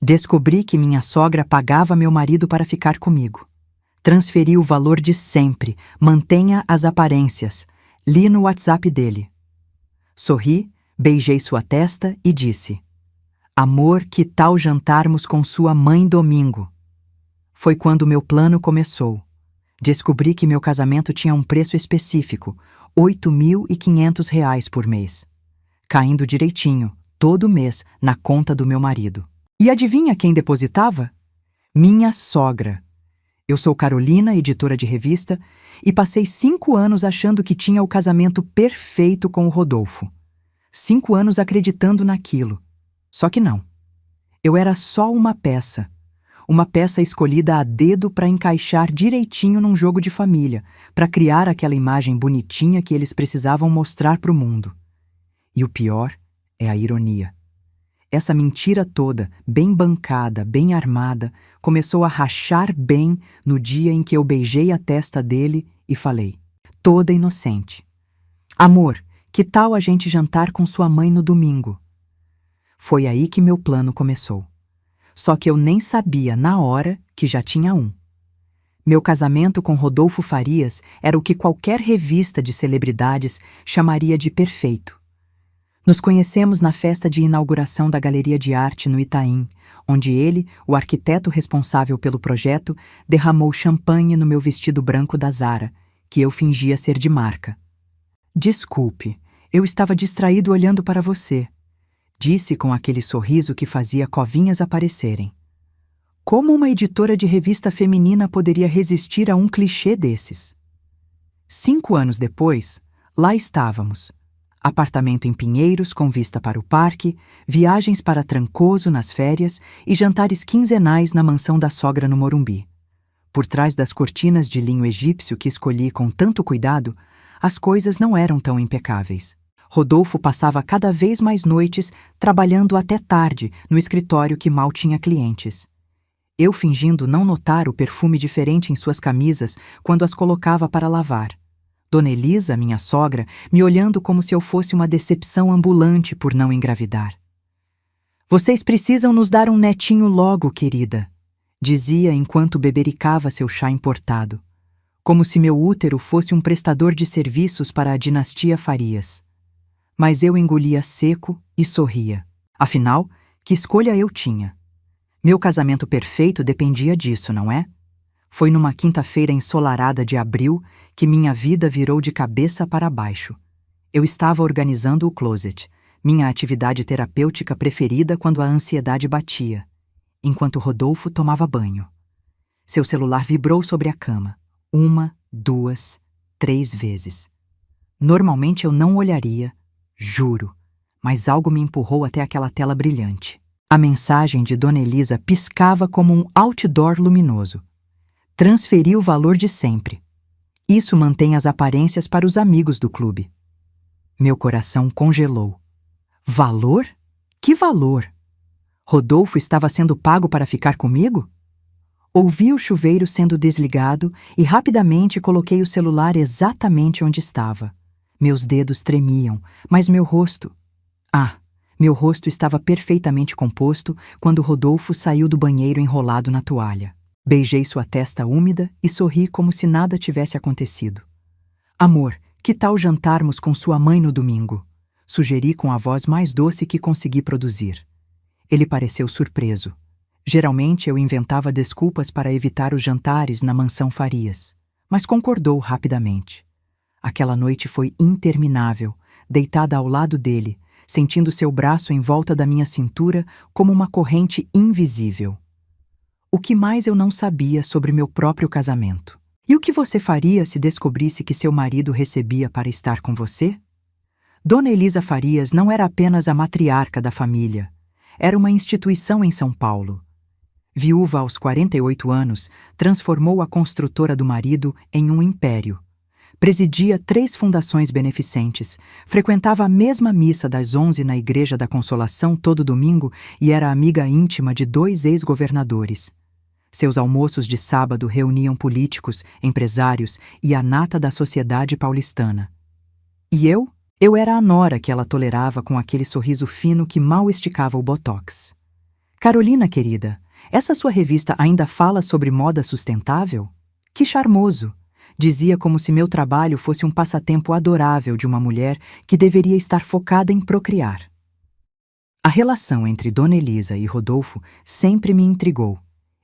Descobri que minha sogra pagava meu marido para ficar comigo. Transferi o valor de sempre, mantenha as aparências. Li no WhatsApp dele. Sorri, beijei sua testa e disse: Amor, que tal jantarmos com sua mãe domingo? Foi quando meu plano começou. Descobri que meu casamento tinha um preço específico, R$ 8.500 por mês. Caindo direitinho, todo mês, na conta do meu marido. E adivinha quem depositava? Minha sogra. Eu sou Carolina, editora de revista, e passei 5 anos achando que tinha o casamento perfeito com o Rodolfo. 5 anos acreditando naquilo. Só que não. Eu era só uma peça escolhida a dedo para encaixar direitinho num jogo de família, para criar aquela imagem bonitinha que eles precisavam mostrar para o mundo. E o pior é a ironia. Essa mentira toda, bem bancada, bem armada, começou a rachar bem no dia em que eu beijei a testa dele e falei, toda inocente: Amor, que tal a gente jantar com sua mãe no domingo? Foi aí que meu plano começou. Só que eu nem sabia, na hora, que já tinha um. Meu casamento com Rodolfo Farias era o que qualquer revista de celebridades chamaria de perfeito. Nos conhecemos na festa de inauguração da Galeria de Arte no Itaim, onde ele, o arquiteto responsável pelo projeto, derramou champanhe no meu vestido branco da Zara, que eu fingia ser de marca. Desculpe, eu estava distraído olhando para você, disse com aquele sorriso que fazia covinhas aparecerem. Como uma editora de revista feminina poderia resistir a um clichê desses? 5 anos depois, lá estávamos. Apartamento em Pinheiros com vista para o parque, viagens para Trancoso nas férias e jantares quinzenais na mansão da sogra no Morumbi. Por trás das cortinas de linho egípcio que escolhi com tanto cuidado, as coisas não eram tão impecáveis. Rodolfo passava cada vez mais noites trabalhando até tarde no escritório que mal tinha clientes. Eu fingindo não notar o perfume diferente em suas camisas quando as colocava para lavar. Dona Elisa, minha sogra, me olhando como se eu fosse uma decepção ambulante por não engravidar. Vocês precisam nos dar um netinho logo, querida, dizia enquanto bebericava seu chá importado, como se meu útero fosse um prestador de serviços para a dinastia Farias. Mas eu engolia seco e sorria. Afinal, que escolha eu tinha? Meu casamento perfeito dependia disso, não é? Foi numa quinta-feira ensolarada de abril que minha vida virou de cabeça para baixo. Eu estava organizando o closet, minha atividade terapêutica preferida quando a ansiedade batia, enquanto Rodolfo tomava banho. Seu celular vibrou sobre a cama, 1, 2, 3 vezes. Normalmente eu não olharia, juro, mas algo me empurrou até aquela tela brilhante. A mensagem de Dona Elisa piscava como um outdoor luminoso. Transferi o valor de sempre. Isso mantém as aparências para os amigos do clube. Meu coração congelou. Valor? Que valor? Rodolfo estava sendo pago para ficar comigo? Ouvi o chuveiro sendo desligado e rapidamente coloquei o celular exatamente onde estava. Meus dedos tremiam, mas meu rosto... meu rosto estava perfeitamente composto quando Rodolfo saiu do banheiro enrolado na toalha. Beijei sua testa úmida e sorri como se nada tivesse acontecido. Amor, que tal jantarmos com sua mãe no domingo? Sugeri com a voz mais doce que consegui produzir. Ele pareceu surpreso. Geralmente eu inventava desculpas para evitar os jantares na mansão Farias, mas concordou rapidamente. Aquela noite foi interminável, deitada ao lado dele, sentindo seu braço em volta da minha cintura como uma corrente invisível. O que mais eu não sabia sobre meu próprio casamento? E o que você faria se descobrisse que seu marido recebia para estar com você? Dona Elisa Farias não era apenas a matriarca da família. Era uma instituição em São Paulo. Viúva aos 48 anos, transformou a construtora do marido em um império. Presidia 3 fundações beneficentes, frequentava a mesma missa das 11 na Igreja da Consolação todo domingo e era amiga íntima de 2 ex-governadores. Seus almoços de sábado reuniam políticos, empresários e a nata da sociedade paulistana. E eu? Eu era a nora que ela tolerava com aquele sorriso fino que mal esticava o botox. Carolina, querida, essa sua revista ainda fala sobre moda sustentável? Que charmoso! Dizia como se meu trabalho fosse um passatempo adorável de uma mulher que deveria estar focada em procriar. A relação entre Dona Elisa e Rodolfo sempre me intrigou.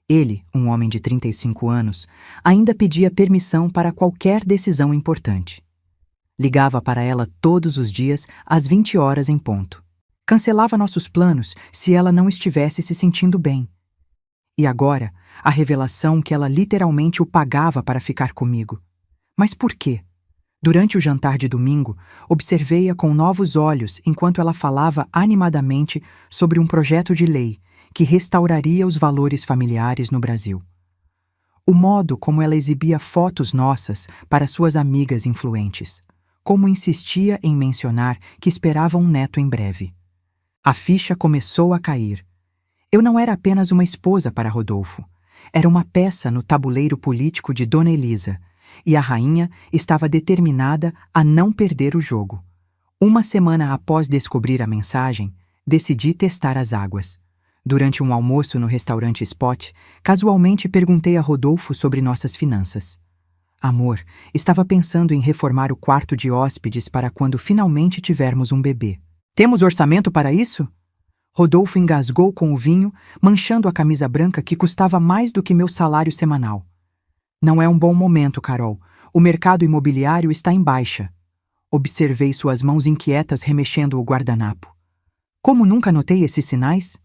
Ele, um homem de 35 anos, ainda pedia permissão para qualquer decisão importante. Ligava para ela todos os dias às 20 horas em ponto. Cancelava nossos planos se ela não estivesse se sentindo bem. E agora, a revelação que ela literalmente o pagava para ficar comigo. Mas por quê? Durante o jantar de domingo, observei-a com novos olhos enquanto ela falava animadamente sobre um projeto de lei que restauraria os valores familiares no Brasil. O modo como ela exibia fotos nossas para suas amigas influentes, como insistia em mencionar que esperava um neto em breve. A ficha começou a cair. Eu não era apenas uma esposa para Rodolfo, era uma peça no tabuleiro político de Dona Elisa, e a rainha estava determinada a não perder o jogo. Uma semana após descobrir a mensagem, decidi testar as águas. Durante um almoço no restaurante Spot, casualmente perguntei a Rodolfo sobre nossas finanças. Amor, estava pensando em reformar o quarto de hóspedes para quando finalmente tivermos um bebê. Temos orçamento para isso? Rodolfo engasgou com o vinho, manchando a camisa branca que custava mais do que meu salário semanal. Não é um bom momento, Carol. O mercado imobiliário está em baixa. Observei suas mãos inquietas remexendo o guardanapo. Como nunca notei esses sinais?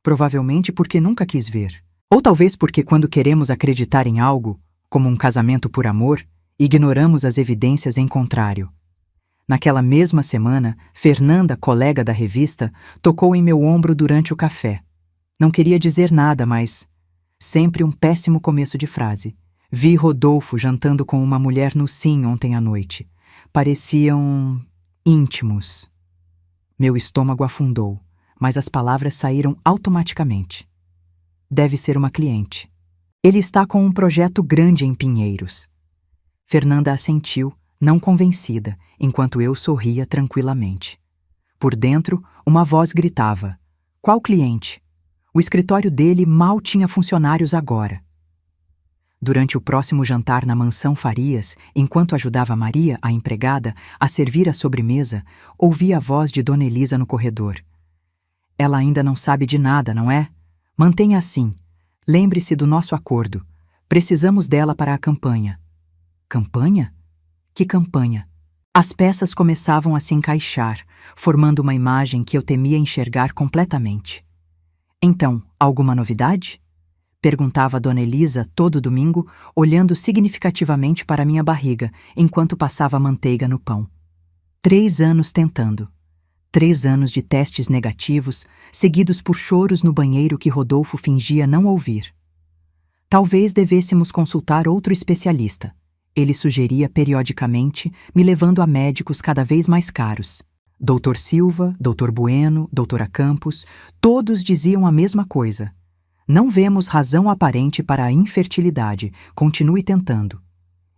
Provavelmente porque nunca quis ver. Ou talvez porque quando queremos acreditar em algo, como um casamento por amor, ignoramos as evidências em contrário. Naquela mesma semana, Fernanda, colega da revista, tocou em meu ombro durante o café. Não queria dizer nada, mas... sempre um péssimo começo de frase. Vi Rodolfo jantando com uma mulher no Sim ontem à noite. Pareciam... íntimos. Meu estômago afundou, mas as palavras saíram automaticamente. Deve ser uma cliente. Ele está com um projeto grande em Pinheiros. Fernanda assentiu, não convencida, enquanto eu sorria tranquilamente. Por dentro, uma voz gritava: qual cliente? O escritório dele mal tinha funcionários agora. Durante o próximo jantar na mansão Farias, enquanto ajudava Maria, a empregada, a servir a sobremesa, ouvi a voz de Dona Elisa no corredor. Ela ainda não sabe de nada, não é? Mantenha assim. Lembre-se do nosso acordo. Precisamos dela para a campanha. Campanha? Que campanha? As peças começavam a se encaixar, formando uma imagem que eu temia enxergar completamente. Então, alguma novidade? Perguntava Dona Elisa todo domingo, olhando significativamente para minha barriga, enquanto passava manteiga no pão. 3 anos tentando. 3 anos de testes negativos, seguidos por choros no banheiro que Rodolfo fingia não ouvir. Talvez devêssemos consultar outro especialista. Ele sugeria periodicamente, me levando a médicos cada vez mais caros. Dr. Silva, Dr. Bueno, Dra. Campos, todos diziam a mesma coisa. Não vemos razão aparente para a infertilidade, continue tentando.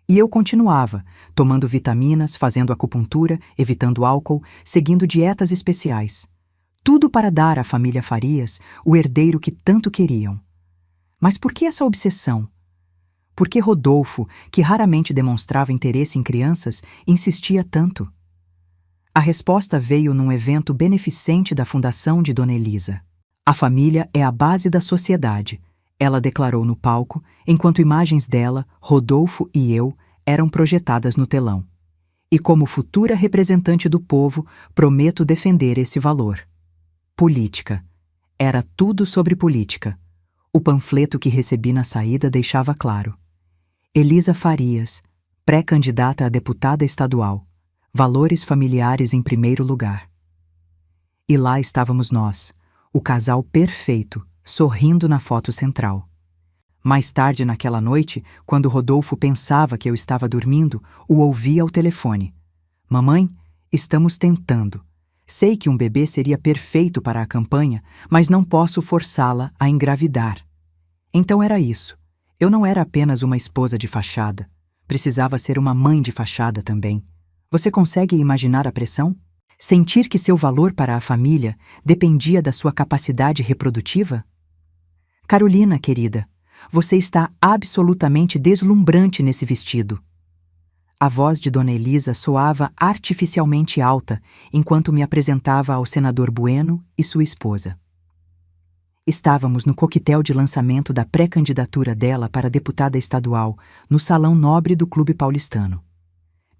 E eu continuava, tomando vitaminas, fazendo acupuntura, evitando álcool, seguindo dietas especiais. Tudo para dar à família Farias o herdeiro que tanto queriam. Mas por que essa obsessão? Por que Rodolfo, que raramente demonstrava interesse em crianças, insistia tanto? A resposta veio num evento beneficente da Fundação de Dona Elisa. A família é a base da sociedade, ela declarou no palco, enquanto imagens dela, Rodolfo e eu eram projetadas no telão. E como futura representante do povo, prometo defender esse valor. Política. Era tudo sobre política. O panfleto que recebi na saída deixava claro. Elisa Farias, pré-candidata a deputada estadual. Valores familiares em primeiro lugar. E lá estávamos nós, o casal perfeito, sorrindo na foto central. Mais tarde naquela noite, quando Rodolfo pensava que eu estava dormindo, o ouvi ao telefone. Mamãe, estamos tentando. Sei que um bebê seria perfeito para a campanha, mas não posso forçá-la a engravidar. Então era isso. Eu não era apenas uma esposa de fachada. Precisava ser uma mãe de fachada também. Você consegue imaginar a pressão? Sentir que seu valor para a família dependia da sua capacidade reprodutiva? Carolina, querida, você está absolutamente deslumbrante nesse vestido. A voz de Dona Elisa soava artificialmente alta enquanto me apresentava ao senador Bueno e sua esposa. Estávamos no coquetel de lançamento da pré-candidatura dela para deputada estadual, no Salão Nobre do Clube Paulistano.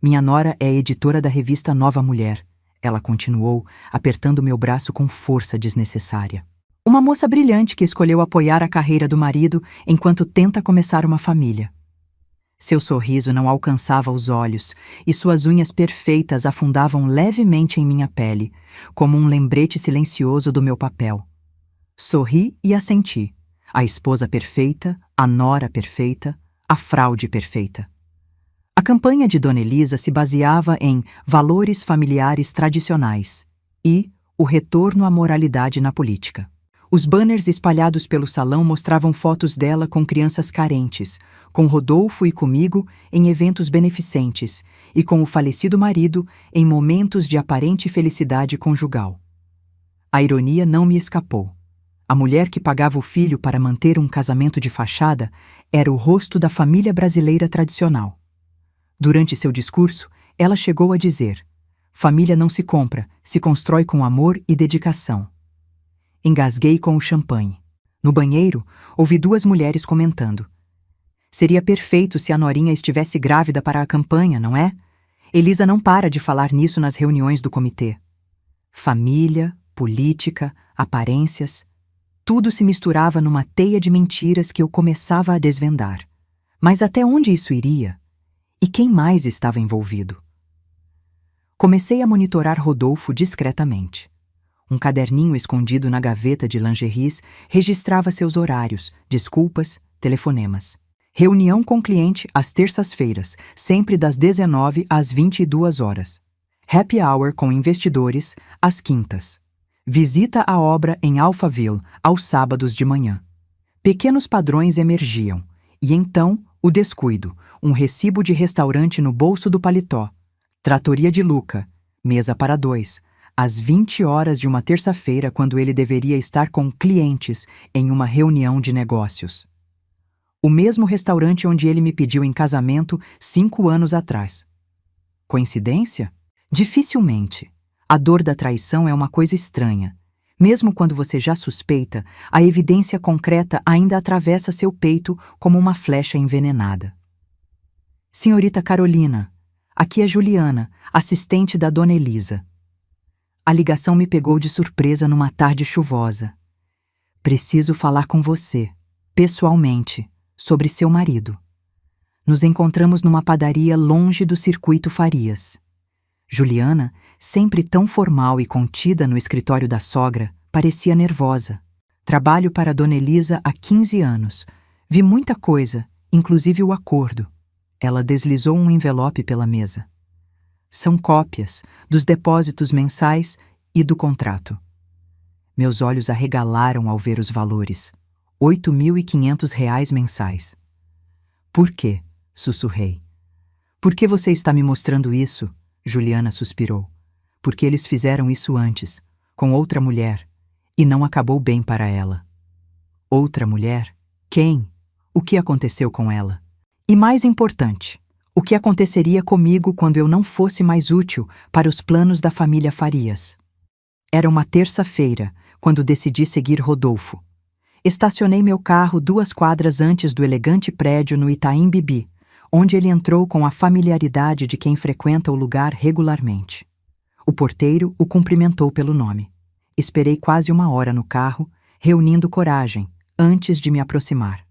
Minha nora é editora da revista Nova Mulher, ela continuou, apertando meu braço com força desnecessária. Uma moça brilhante que escolheu apoiar a carreira do marido enquanto tenta começar uma família. Seu sorriso não alcançava os olhos e suas unhas perfeitas afundavam levemente em minha pele, como um lembrete silencioso do meu papel. Sorri e assenti. A esposa perfeita, a nora perfeita, a fraude perfeita. A campanha de Dona Elisa se baseava em valores familiares tradicionais e o retorno à moralidade na política. Os banners espalhados pelo salão mostravam fotos dela com crianças carentes, com Rodolfo e comigo em eventos beneficentes e com o falecido marido em momentos de aparente felicidade conjugal. A ironia não me escapou. A mulher que pagava o filho para manter um casamento de fachada era o rosto da família brasileira tradicional. Durante seu discurso, ela chegou a dizer: família não se compra, se constrói com amor e dedicação. Engasguei com o champanhe. No banheiro, ouvi duas mulheres comentando. Seria perfeito se a norinha estivesse grávida para a campanha, não é? Elisa não para de falar nisso nas reuniões do comitê. Família, política, aparências... Tudo se misturava numa teia de mentiras que eu começava a desvendar. Mas até onde isso iria? E quem mais estava envolvido? Comecei a monitorar Rodolfo discretamente. Um caderninho escondido na gaveta de lingeries registrava seus horários, desculpas, telefonemas. Reunião com cliente às terças-feiras, sempre das 19 às 22 horas. Happy hour com investidores às quintas. Visita à obra em Alphaville aos sábados de manhã. Pequenos padrões emergiam, e então o descuido, um recibo de restaurante no bolso do paletó, tratoria de Luca, mesa para dois, às 20 horas de uma terça-feira quando ele deveria estar com clientes em uma reunião de negócios. O mesmo restaurante onde ele me pediu em casamento 5 anos atrás. Coincidência? Dificilmente. A dor da traição é uma coisa estranha. Mesmo quando você já suspeita, a evidência concreta ainda atravessa seu peito como uma flecha envenenada. Senhorita Carolina, aqui é Juliana, assistente da Dona Elisa. A ligação me pegou de surpresa numa tarde chuvosa. Preciso falar com você, pessoalmente, sobre seu marido. Nos encontramos numa padaria longe do Circuito Farias. Juliana, sempre tão formal e contida no escritório da sogra, parecia nervosa. Trabalho para Dona Elisa há 15 anos. Vi muita coisa, inclusive o acordo. Ela deslizou um envelope pela mesa. São cópias dos depósitos mensais e do contrato. Meus olhos arregalaram ao ver os valores. R$ 8.500 mensais. Por quê? Sussurrei. Por que você está me mostrando isso? Juliana suspirou. Porque eles fizeram isso antes, com outra mulher, e não acabou bem para ela. Outra mulher? Quem? O que aconteceu com ela? E mais importante, o que aconteceria comigo quando eu não fosse mais útil para os planos da família Farias? Era uma terça-feira, quando decidi seguir Rodolfo. Estacionei meu carro 2 quadras antes do elegante prédio no Itaim Bibi, onde ele entrou com a familiaridade de quem frequenta o lugar regularmente. O porteiro o cumprimentou pelo nome. Esperei quase 1 hora no carro, reunindo coragem, antes de me aproximar.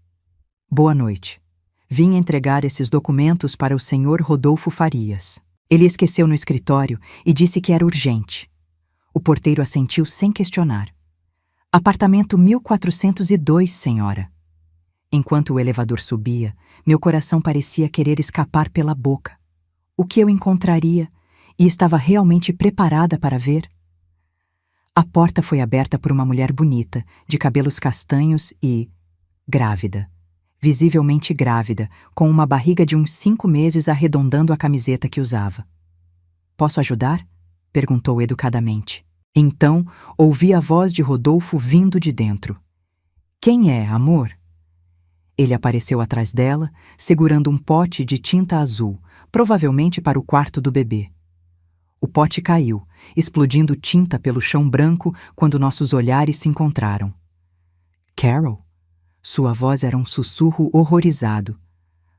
Boa noite. Vim entregar esses documentos para o senhor Rodolfo Farias. Ele esqueceu no escritório e disse que era urgente. O porteiro assentiu sem questionar. Apartamento 1402, senhora. Enquanto o elevador subia, meu coração parecia querer escapar pela boca. O que eu encontraria? E estava realmente preparada para ver? A porta foi aberta por uma mulher bonita, de cabelos castanhos e... grávida. Visivelmente grávida, com uma barriga de uns 5 meses arredondando a camiseta que usava. Posso ajudar? Perguntou educadamente. Então, ouvi a voz de Rodolfo vindo de dentro. Quem é, amor? Ele apareceu atrás dela, segurando um pote de tinta azul, provavelmente para o quarto do bebê. O pote caiu, explodindo tinta pelo chão branco quando nossos olhares se encontraram. Carol? Sua voz era um sussurro horrorizado.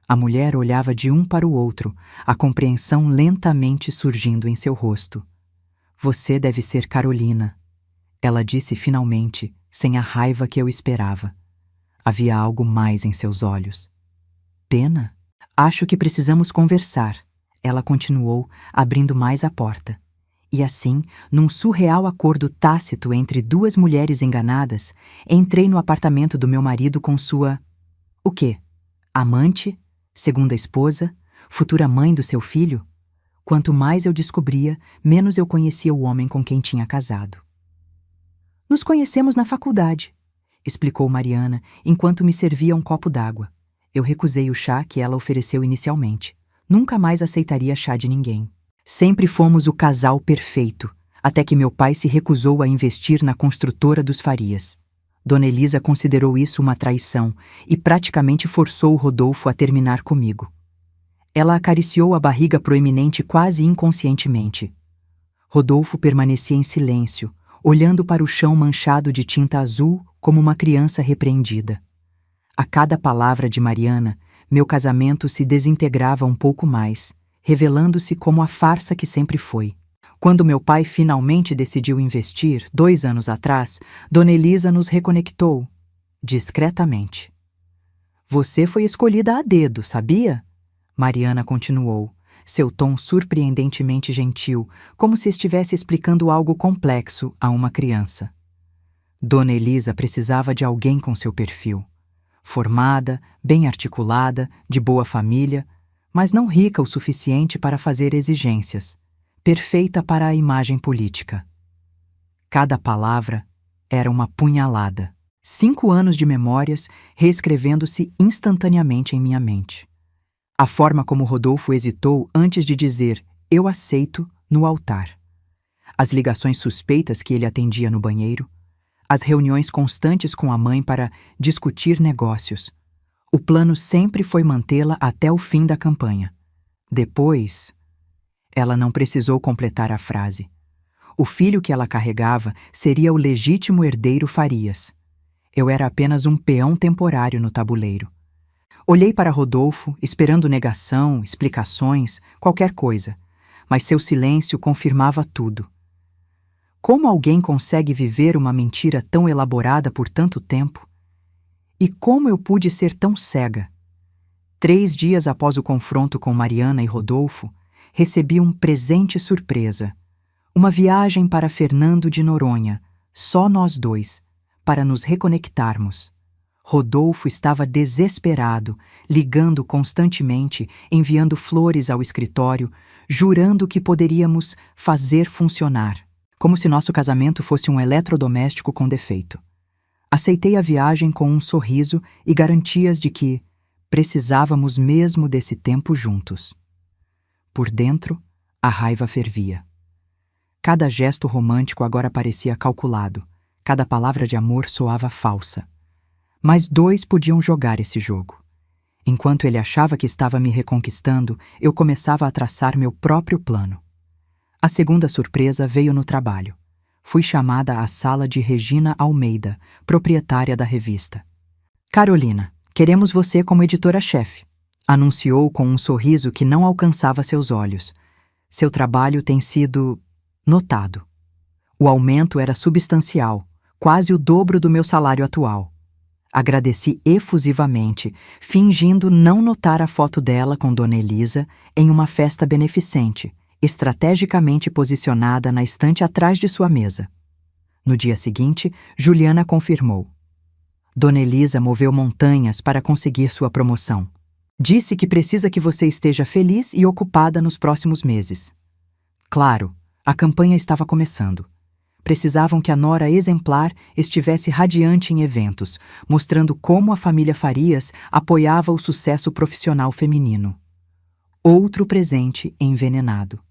A mulher olhava de um para o outro, a compreensão lentamente surgindo em seu rosto. Você deve ser Carolina, ela disse finalmente, sem a raiva que eu esperava. Havia algo mais em seus olhos. Pena? Acho que precisamos conversar, ela continuou, abrindo mais a porta. E assim, num surreal acordo tácito entre duas mulheres enganadas, entrei no apartamento do meu marido com sua... O quê? Amante? Segunda esposa? Futura mãe do seu filho? Quanto mais eu descobria, menos eu conhecia o homem com quem tinha casado. Nos conhecemos na faculdade, explicou Mariana, enquanto me servia um copo d'água. Eu recusei o chá que ela ofereceu inicialmente. Nunca mais aceitaria chá de ninguém. Sempre fomos o casal perfeito, até que meu pai se recusou a investir na construtora dos Farias. Dona Elisa considerou isso uma traição e praticamente forçou o Rodolfo a terminar comigo. Ela acariciou a barriga proeminente quase inconscientemente. Rodolfo permanecia em silêncio, olhando para o chão manchado de tinta azul como uma criança repreendida. A cada palavra de Mariana, meu casamento se desintegrava um pouco mais, revelando-se como a farsa que sempre foi. Quando meu pai finalmente decidiu investir, 2 anos atrás, Dona Elisa nos reconectou, discretamente. Você foi escolhida a dedo, sabia? Mariana continuou, seu tom surpreendentemente gentil, como se estivesse explicando algo complexo a uma criança. Dona Elisa precisava de alguém com seu perfil. Formada, bem articulada, de boa família, mas não rica o suficiente para fazer exigências, perfeita para a imagem política. Cada palavra era uma punhalada. 5 anos de memórias reescrevendo-se instantaneamente em minha mente. A forma como Rodolfo hesitou antes de dizer "eu aceito" no altar. As ligações suspeitas que ele atendia no banheiro. As reuniões constantes com a mãe para discutir negócios. O plano sempre foi mantê-la até o fim da campanha. Depois... Ela não precisou completar a frase. O filho que ela carregava seria o legítimo herdeiro Farias. Eu era apenas um peão temporário no tabuleiro. Olhei para Rodolfo, esperando negação, explicações, qualquer coisa, mas seu silêncio confirmava tudo. Como alguém consegue viver uma mentira tão elaborada por tanto tempo? E como eu pude ser tão cega? 3 dias após o confronto com Mariana e Rodolfo, recebi um presente surpresa. Uma viagem para Fernando de Noronha, só nós 2, para nos reconectarmos. Rodolfo estava desesperado, ligando constantemente, enviando flores ao escritório, jurando que poderíamos fazer funcionar, como se nosso casamento fosse um eletrodoméstico com defeito. Aceitei a viagem com um sorriso e garantias de que precisávamos mesmo desse tempo juntos. Por dentro, a raiva fervia. Cada gesto romântico agora parecia calculado, cada palavra de amor soava falsa. Mas 2 podiam jogar esse jogo. Enquanto ele achava que estava me reconquistando, eu começava a traçar meu próprio plano. A segunda surpresa veio no trabalho. Fui chamada à sala de Regina Almeida, proprietária da revista. Carolina, queremos você como editora-chefe, anunciou com um sorriso que não alcançava seus olhos. Seu trabalho tem sido notado. O aumento era substancial, quase o dobro do meu salário atual. Agradeci efusivamente, fingindo não notar a foto dela com Dona Elisa em uma festa beneficente, estrategicamente posicionada na estante atrás de sua mesa. No dia seguinte, Juliana confirmou. Dona Elisa moveu montanhas para conseguir sua promoção. Disse que precisa que você esteja feliz e ocupada nos próximos meses. Claro, a campanha estava começando. Precisavam que a nora exemplar estivesse radiante em eventos, mostrando como a família Farias apoiava o sucesso profissional feminino. Outro presente envenenado.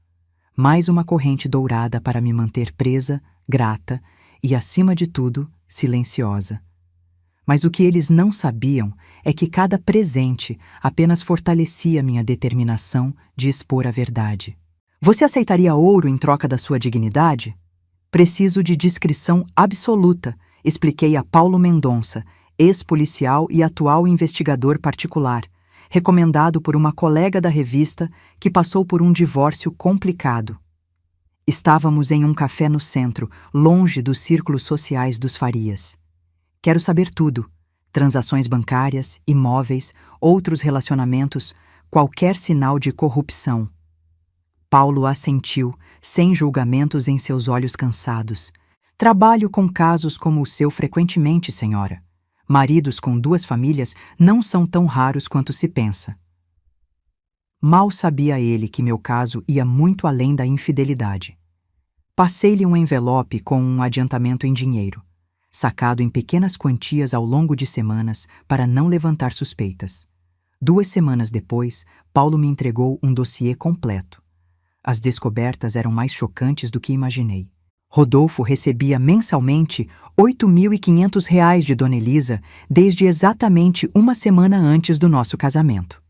Mais uma corrente dourada para me manter presa, grata e, acima de tudo, silenciosa. Mas o que eles não sabiam é que cada presente apenas fortalecia minha determinação de expor a verdade. Você aceitaria ouro em troca da sua dignidade? Preciso de discrição absoluta, expliquei a Paulo Mendonça, ex-policial e atual investigador particular, recomendado por uma colega da revista que passou por um divórcio complicado. Estávamos em um café no centro, longe dos círculos sociais dos Farias. Quero saber tudo: transações bancárias, imóveis, outros relacionamentos, qualquer sinal de corrupção. Paulo assentiu, sem julgamentos em seus olhos cansados. Trabalho com casos como o seu frequentemente, senhora. Maridos com 2 famílias não são tão raros quanto se pensa. Mal sabia ele que meu caso ia muito além da infidelidade. Passei-lhe um envelope com um adiantamento em dinheiro, sacado em pequenas quantias ao longo de semanas para não levantar suspeitas. 2 semanas depois, Paulo me entregou um dossiê completo. As descobertas eram mais chocantes do que imaginei. Rodolfo recebia mensalmente R$ 8.500 de Dona Elisa desde exatamente uma semana antes do nosso casamento.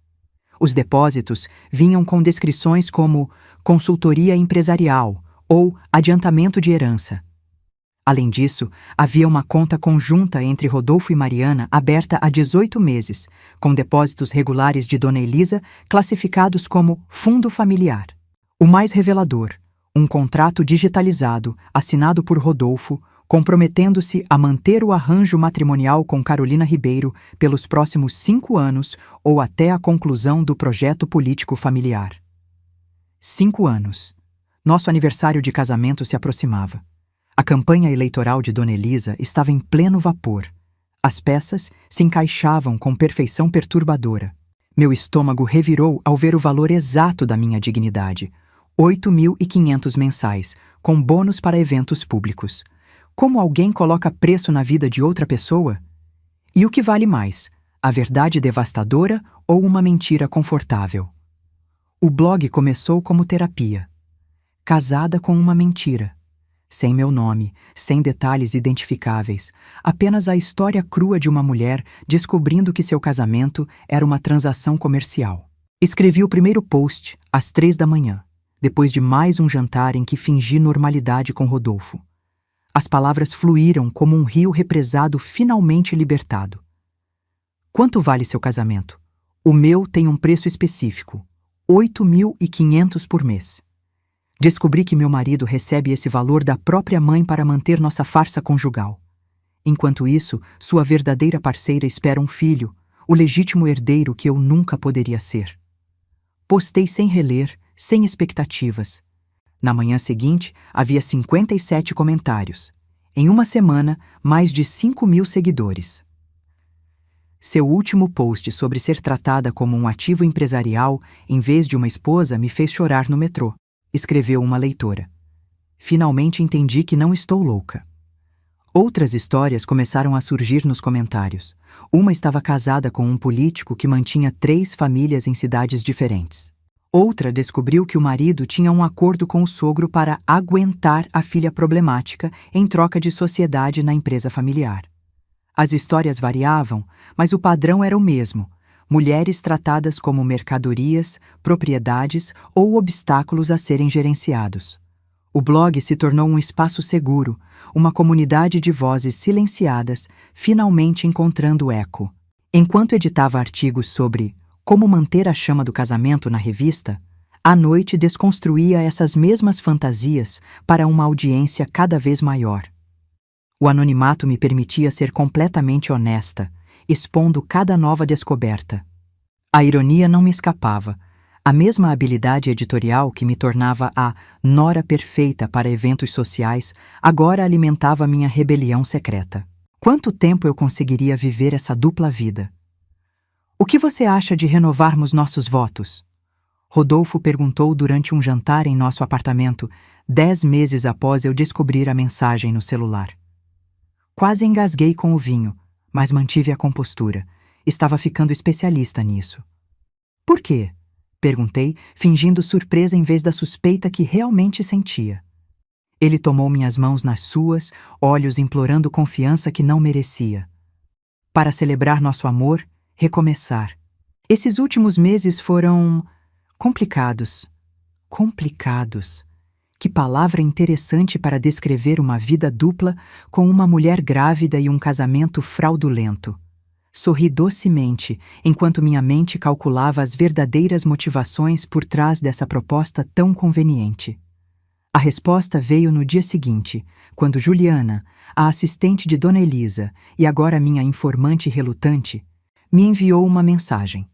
Os depósitos vinham com descrições como consultoria empresarial ou adiantamento de herança. Além disso, havia uma conta conjunta entre Rodolfo e Mariana aberta há 18 meses, com depósitos regulares de Dona Elisa classificados como fundo familiar. O mais revelador: um contrato digitalizado, assinado por Rodolfo, comprometendo-se a manter o arranjo matrimonial com Carolina Ribeiro pelos próximos 5 anos ou até a conclusão do projeto político familiar. 5 anos. Nosso aniversário de casamento se aproximava. A campanha eleitoral de Dona Elisa estava em pleno vapor. As peças se encaixavam com perfeição perturbadora. Meu estômago revirou ao ver o valor exato da minha dignidade: R$ 8.500 mensais, com bônus para eventos públicos. Como alguém coloca preço na vida de outra pessoa? E o que vale mais, a verdade devastadora ou uma mentira confortável? O blog começou como terapia. Casada com uma mentira. Sem meu nome, sem detalhes identificáveis, apenas a história crua de uma mulher descobrindo que seu casamento era uma transação comercial. Escrevi o primeiro post às 3 da manhã, depois de mais um jantar em que fingi normalidade com Rodolfo. As palavras fluíram como um rio represado finalmente libertado. Quanto vale seu casamento? O meu tem um preço específico: R$ 8.500 por mês. Descobri que meu marido recebe esse valor da própria mãe para manter nossa farsa conjugal. Enquanto isso, sua verdadeira parceira espera um filho, o legítimo herdeiro que eu nunca poderia ser. Postei sem reler, sem expectativas. Na manhã seguinte, havia 57 comentários. Em uma semana, mais de 5.000 seguidores. Seu último post sobre ser tratada como um ativo empresarial em vez de uma esposa me fez chorar no metrô, escreveu uma leitora. Finalmente entendi que não estou louca. Outras histórias começaram a surgir nos comentários. Uma estava casada com um político que mantinha 3 famílias em cidades diferentes. Outra descobriu que o marido tinha um acordo com o sogro para aguentar a filha problemática em troca de sociedade na empresa familiar. As histórias variavam, mas o padrão era o mesmo: mulheres tratadas como mercadorias, propriedades ou obstáculos a serem gerenciados. O blog se tornou um espaço seguro, uma comunidade de vozes silenciadas, finalmente encontrando eco. Enquanto editava artigos sobre como manter a chama do casamento na revista, à noite desconstruía essas mesmas fantasias para uma audiência cada vez maior. O anonimato me permitia ser completamente honesta, expondo cada nova descoberta. A ironia não me escapava. A mesma habilidade editorial que me tornava a nora perfeita para eventos sociais agora alimentava minha rebelião secreta. Quanto tempo eu conseguiria viver essa dupla vida? O que você acha de renovarmos nossos votos? Rodolfo perguntou durante um jantar em nosso apartamento, 10 meses após eu descobrir a mensagem no celular. Quase engasguei com o vinho, mas mantive a compostura. Estava ficando especialista nisso. Por quê? Perguntei, fingindo surpresa em vez da suspeita que realmente sentia. Ele tomou minhas mãos nas suas, olhos implorando confiança que não merecia. Para celebrar nosso amor, recomeçar. Esses últimos meses foram complicados. Complicados. Que palavra interessante para descrever uma vida dupla com uma mulher grávida e um casamento fraudulento. Sorri docemente, enquanto minha mente calculava as verdadeiras motivações por trás dessa proposta tão conveniente. A resposta veio no dia seguinte, quando Juliana, a assistente de Dona Elisa e agora minha informante relutante, me enviou uma mensagem.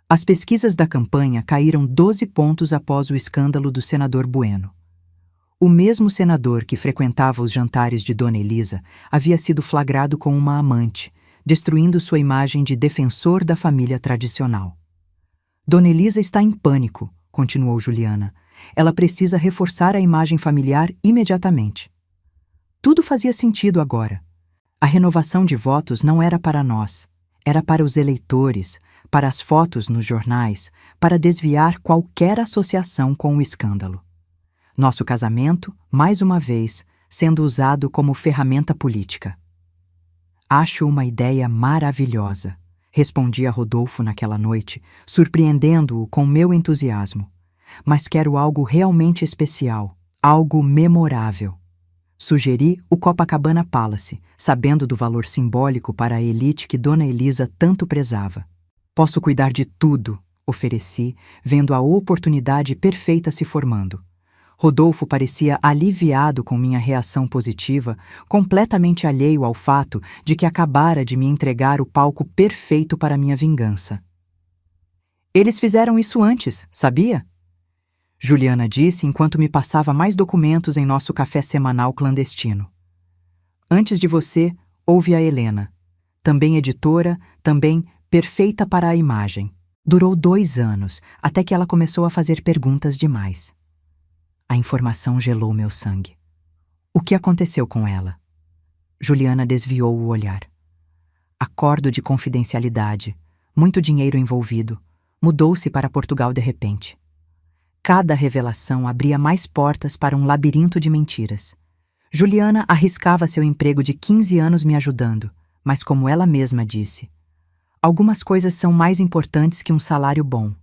As pesquisas da campanha caíram 12 pontos após o escândalo do senador Bueno. O mesmo senador que frequentava os jantares de Dona Elisa havia sido flagrado com uma amante, destruindo sua imagem de defensor da família tradicional. Dona Elisa está em pânico, continuou Juliana. Ela precisa reforçar a imagem familiar imediatamente. Tudo fazia sentido agora. A renovação de votos não era para nós, era para os eleitores, para as fotos nos jornais, para desviar qualquer associação com o escândalo. Nosso casamento, mais uma vez, sendo usado como ferramenta política. Acho uma ideia maravilhosa, respondi a Rodolfo naquela noite, surpreendendo-o com meu entusiasmo. Mas quero algo realmente especial, algo memorável. Sugeri o Copacabana Palace, sabendo do valor simbólico para a elite que Dona Elisa tanto prezava. Posso cuidar de tudo, ofereci, vendo a oportunidade perfeita se formando. Rodolfo parecia aliviado com minha reação positiva, completamente alheio ao fato de que acabara de me entregar o palco perfeito para minha vingança. Eles fizeram isso antes, sabia? Juliana disse enquanto me passava mais documentos em nosso café semanal clandestino. Antes de você, houve a Helena. Também editora, também perfeita para a imagem. Durou 2 anos, até que ela começou a fazer perguntas demais. A informação gelou meu sangue. O que aconteceu com ela? Juliana desviou o olhar. Acordo de confidencialidade, muito dinheiro envolvido, mudou-se para Portugal de repente. Cada revelação abria mais portas para um labirinto de mentiras. Juliana arriscava seu emprego de 15 anos me ajudando, mas como ela mesma disse, algumas coisas são mais importantes que um salário bom,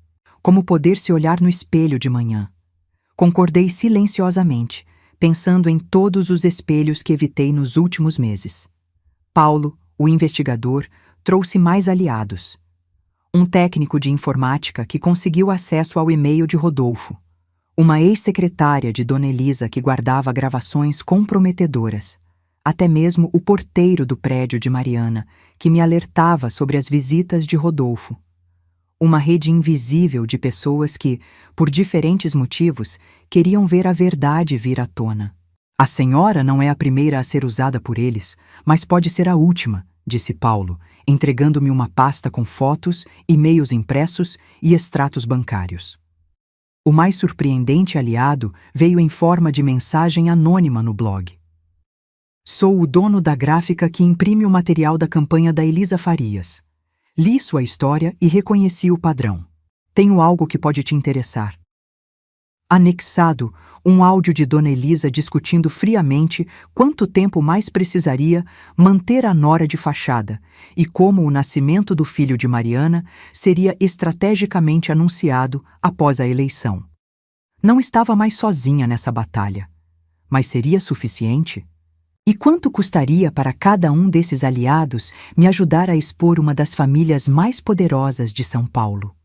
como poder se olhar no espelho de manhã. Concordei silenciosamente, pensando em todos os espelhos que evitei nos últimos meses. Paulo, o investigador, trouxe mais aliados. Um técnico de informática que conseguiu acesso ao e-mail de Rodolfo. Uma ex-secretária de Dona Elisa que guardava gravações comprometedoras. Até mesmo o porteiro do prédio de Mariana, que me alertava sobre as visitas de Rodolfo. Uma rede invisível de pessoas que, por diferentes motivos, queriam ver a verdade vir à tona. A senhora não é a primeira a ser usada por eles, mas pode ser a última, disse Paulo, entregando-me uma pasta com fotos, e-mails impressos e extratos bancários. O mais surpreendente aliado veio em forma de mensagem anônima no blog. Sou o dono da gráfica que imprime o material da campanha da Elisa Farias. Li sua história e reconheci o padrão. Tenho algo que pode te interessar. Anexado, um áudio de Dona Elisa discutindo friamente quanto tempo mais precisaria manter a nora de fachada e como o nascimento do filho de Mariana seria estrategicamente anunciado após a eleição. Não estava mais sozinha nessa batalha. Mas seria suficiente? E quanto custaria para cada um desses aliados me ajudar a expor uma das famílias mais poderosas de São Paulo?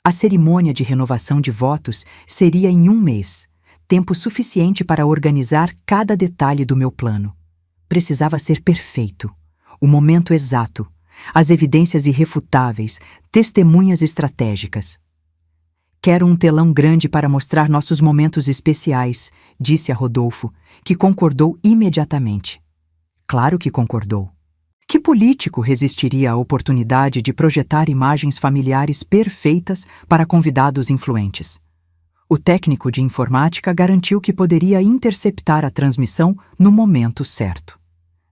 A cerimônia de renovação de votos seria em 1 mês, tempo suficiente para organizar cada detalhe do meu plano. Precisava ser perfeito, o momento exato, as evidências irrefutáveis, testemunhas estratégicas. Quero um telão grande para mostrar nossos momentos especiais, disse a Rodolfo, que concordou imediatamente. Claro que concordou. Que político resistiria à oportunidade de projetar imagens familiares perfeitas para convidados influentes? O técnico de informática garantiu que poderia interceptar a transmissão no momento certo.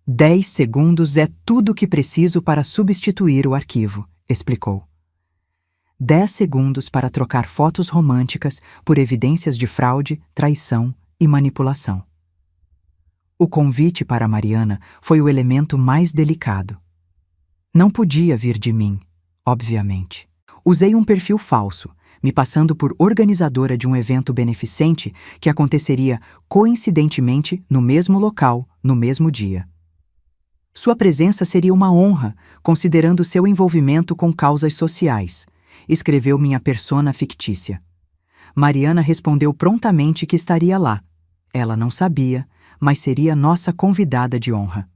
10 segundos é tudo o que preciso para substituir o arquivo, explicou. 10 segundos para trocar fotos românticas por evidências de fraude, traição e manipulação. O convite para Mariana foi o elemento mais delicado. Não podia vir de mim, obviamente. Usei um perfil falso, me passando por organizadora de um evento beneficente que aconteceria coincidentemente no mesmo local, no mesmo dia. Sua presença seria uma honra, considerando seu envolvimento com causas sociais, escreveu minha persona fictícia. Mariana respondeu prontamente que estaria lá. Ela não sabia, mas seria nossa convidada de honra.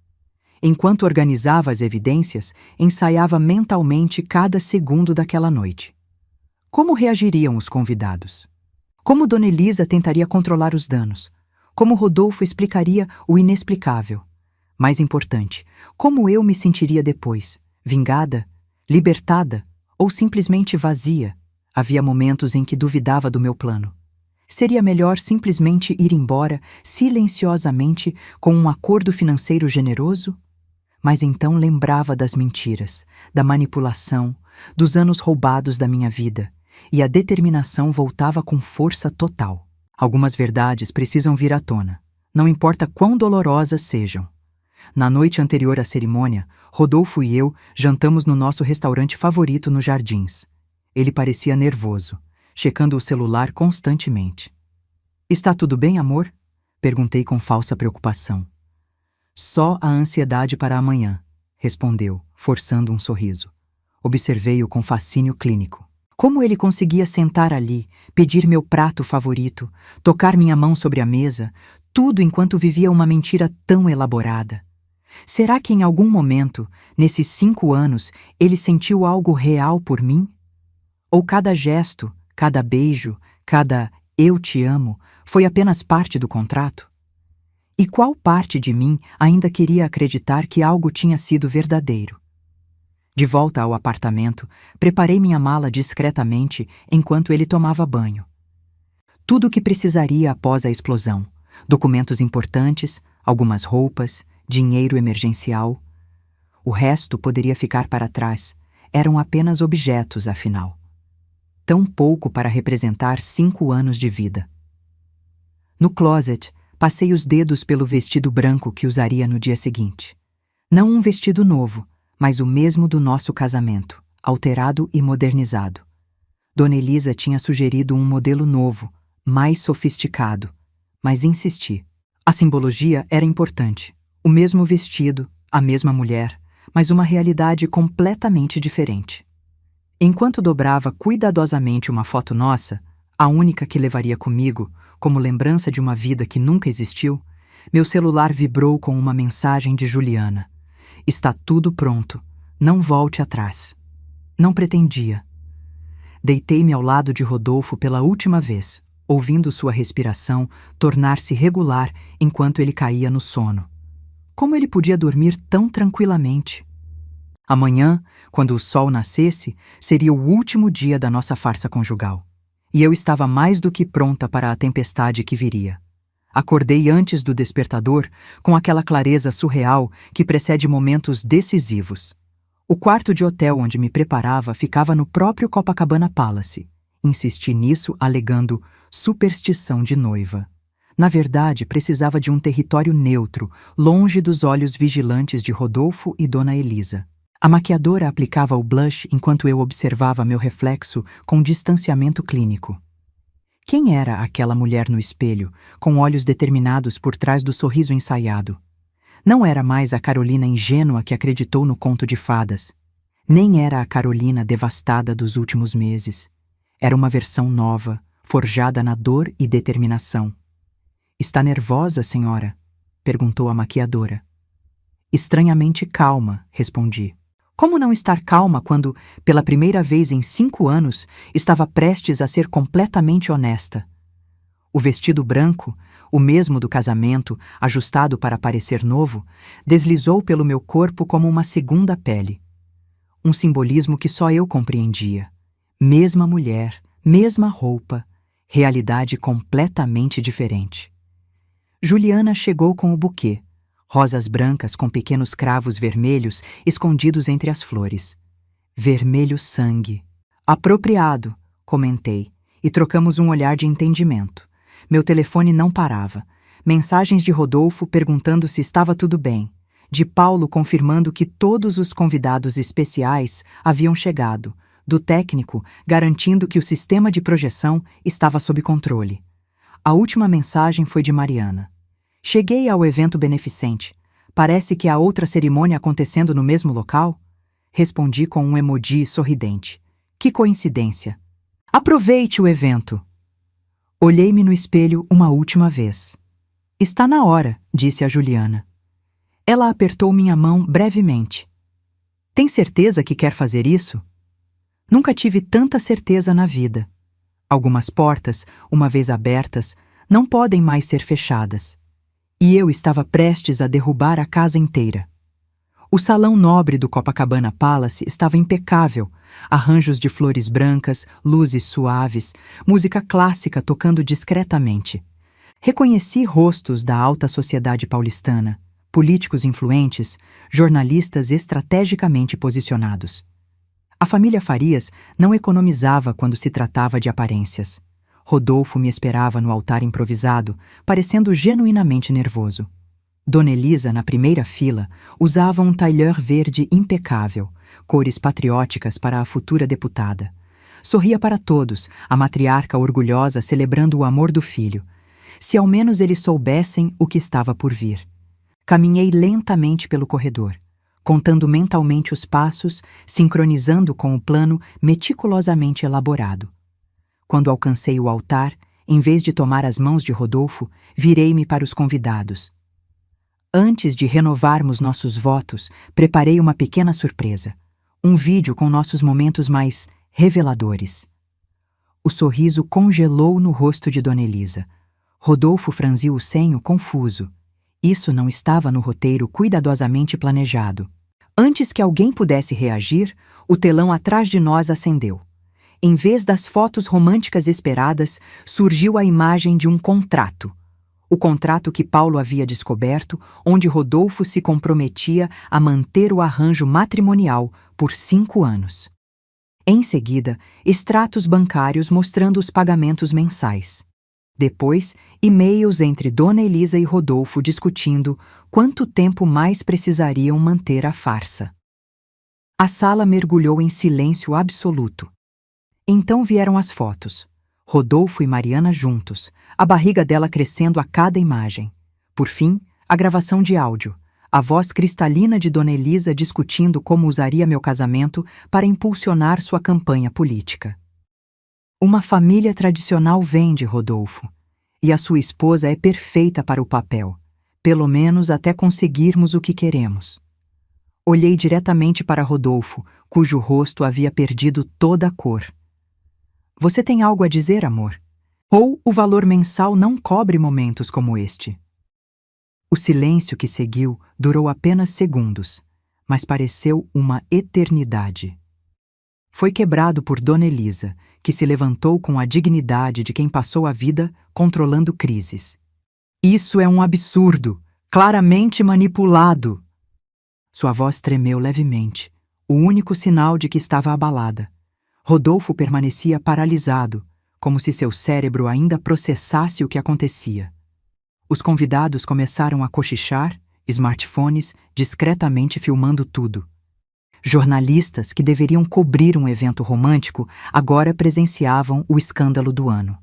Enquanto organizava as evidências, ensaiava mentalmente cada segundo daquela noite. Como reagiriam os convidados? Como Dona Elisa tentaria controlar os danos? Como Rodolfo explicaria o inexplicável? Mais importante, como eu me sentiria depois? Vingada? Libertada? Ou simplesmente vazia? Havia momentos em que duvidava do meu plano. Seria melhor simplesmente ir embora, silenciosamente, com um acordo financeiro generoso? Mas então lembrava das mentiras, da manipulação, dos anos roubados da minha vida, e a determinação voltava com força total. Algumas verdades precisam vir à tona, não importa quão dolorosas sejam. Na noite anterior à cerimônia, Rodolfo e eu jantamos no nosso restaurante favorito nos Jardins. Ele parecia nervoso, checando o celular constantemente. "Está tudo bem, amor?" Perguntei com falsa preocupação. "Só a ansiedade para amanhã", respondeu, forçando um sorriso. Observei-o com fascínio clínico. Como ele conseguia sentar ali, pedir meu prato favorito, tocar minha mão sobre a mesa, tudo enquanto vivia uma mentira tão elaborada? Será que em algum momento, nesses 5 anos, ele sentiu algo real por mim? Ou cada gesto, cada beijo, cada "eu te amo" foi apenas parte do contrato? E qual parte de mim ainda queria acreditar que algo tinha sido verdadeiro? De volta ao apartamento, preparei minha mala discretamente enquanto ele tomava banho. Tudo o que precisaria após a explosão: documentos importantes, algumas roupas, dinheiro emergencial. O resto poderia ficar para trás. Eram apenas objetos, afinal. Tão pouco para representar 5 anos de vida. No closet, passei os dedos pelo vestido branco que usaria no dia seguinte. Não um vestido novo, mas o mesmo do nosso casamento, alterado e modernizado. Dona Elisa tinha sugerido um modelo novo, mais sofisticado, mas insisti. A simbologia era importante. O mesmo vestido, a mesma mulher, mas uma realidade completamente diferente. Enquanto dobrava cuidadosamente uma foto nossa, a única que levaria comigo, como lembrança de uma vida que nunca existiu, meu celular vibrou com uma mensagem de Juliana. "Está tudo pronto. Não volte atrás." Não pretendia. Deitei-me ao lado de Rodolfo pela última vez, ouvindo sua respiração tornar-se regular enquanto ele caía no sono. Como ele podia dormir tão tranquilamente? Amanhã, quando o sol nascesse, seria o último dia da nossa farsa conjugal. E eu estava mais do que pronta para a tempestade que viria. Acordei antes do despertador, com aquela clareza surreal que precede momentos decisivos. O quarto de hotel onde me preparava ficava no próprio Copacabana Palace. Insisti nisso alegando superstição de noiva. Na verdade, precisava de um território neutro, longe dos olhos vigilantes de Rodolfo e Dona Elisa. A maquiadora aplicava o blush enquanto eu observava meu reflexo com distanciamento clínico. Quem era aquela mulher no espelho, com olhos determinados por trás do sorriso ensaiado? Não era mais a Carolina ingênua que acreditou no conto de fadas. Nem era a Carolina devastada dos últimos meses. Era uma versão nova, forjada na dor e determinação. "Está nervosa, senhora?" perguntou a maquiadora. "Estranhamente calma", respondi. Como não estar calma quando, pela primeira vez em 5 anos, estava prestes a ser completamente honesta? O vestido branco, o mesmo do casamento, ajustado para parecer novo, deslizou pelo meu corpo como uma segunda pele. Um simbolismo que só eu compreendia. Mesma mulher, mesma roupa, realidade completamente diferente. Juliana chegou com o buquê. Rosas brancas com pequenos cravos vermelhos escondidos entre as flores. "Vermelho sangue." "Apropriado", comentei, e trocamos um olhar de entendimento. Meu telefone não parava. Mensagens de Rodolfo perguntando se estava tudo bem. de Paulo confirmando que todos os convidados especiais haviam chegado, do técnico garantindo que o sistema de projeção estava sob controle. A última mensagem foi de Mariana. Cheguei ao evento beneficente. Parece que há outra cerimônia acontecendo no mesmo local? Respondi com um emoji sorridente. Que coincidência! Aproveite o evento! Olhei-me no espelho uma última vez. Está na hora, disse a Juliana. Ela apertou minha mão brevemente. Tem certeza que quer fazer isso? Nunca tive tanta certeza na vida. Algumas portas, uma vez abertas, não podem mais ser fechadas. E eu estava prestes a derrubar a casa inteira. O salão nobre do Copacabana Palace estava impecável, arranjos de flores brancas, luzes suaves, música clássica tocando discretamente. Reconheci rostos da alta sociedade paulistana, políticos influentes, jornalistas estrategicamente posicionados. A família Farias não economizava quando se tratava de aparências. Rodolfo me esperava no altar improvisado, parecendo genuinamente nervoso. Dona Elisa, na primeira fila, usava um tailleur verde impecável, cores patrióticas para a futura deputada. Sorria para todos, a matriarca orgulhosa celebrando o amor do filho. Se ao menos eles soubessem o que estava por vir. Caminhei lentamente pelo corredor, contando mentalmente os passos, sincronizando com o plano meticulosamente elaborado. Quando alcancei o altar, em vez de tomar as mãos de Rodolfo, virei-me para os convidados. Antes de renovarmos nossos votos, preparei uma pequena surpresa. Um vídeo com nossos momentos mais reveladores. O sorriso congelou no rosto de Dona Elisa. Rodolfo franziu o senho confuso. Isso não estava no roteiro cuidadosamente planejado. Antes que alguém pudesse reagir, o telão atrás de nós acendeu. Em vez das fotos românticas esperadas, surgiu a imagem de um contrato. O contrato que Paulo havia descoberto, onde Rodolfo se comprometia a manter o arranjo matrimonial por 5 anos. Em seguida, extratos bancários mostrando os pagamentos mensais. Depois, e-mails entre Dona Elisa e Rodolfo discutindo quanto tempo mais precisariam manter a farsa. A sala mergulhou em silêncio absoluto. Então vieram as fotos. Rodolfo e Mariana juntos, a barriga dela crescendo a cada imagem. Por fim, a gravação de áudio, a voz cristalina de Dona Elisa discutindo como usaria meu casamento para impulsionar sua campanha política. Uma família tradicional vem de Rodolfo, e a sua esposa é perfeita para o papel, pelo menos até conseguirmos o que queremos. Olhei diretamente para Rodolfo, cujo rosto havia perdido toda a cor. Você tem algo a dizer, amor? Ou o valor mensal não cobre momentos como este? O silêncio que seguiu durou apenas segundos, mas pareceu uma eternidade. Foi quebrado por Dona Elisa, que se levantou com a dignidade de quem passou a vida controlando crises. Isso é um absurdo, claramente manipulado. Sua voz tremeu levemente, o único sinal de que estava abalada. Rodolfo permanecia paralisado, como se seu cérebro ainda processasse o que acontecia. Os convidados começaram a cochichar, smartphones discretamente filmando tudo. Jornalistas que deveriam cobrir um evento romântico agora presenciavam o escândalo do ano.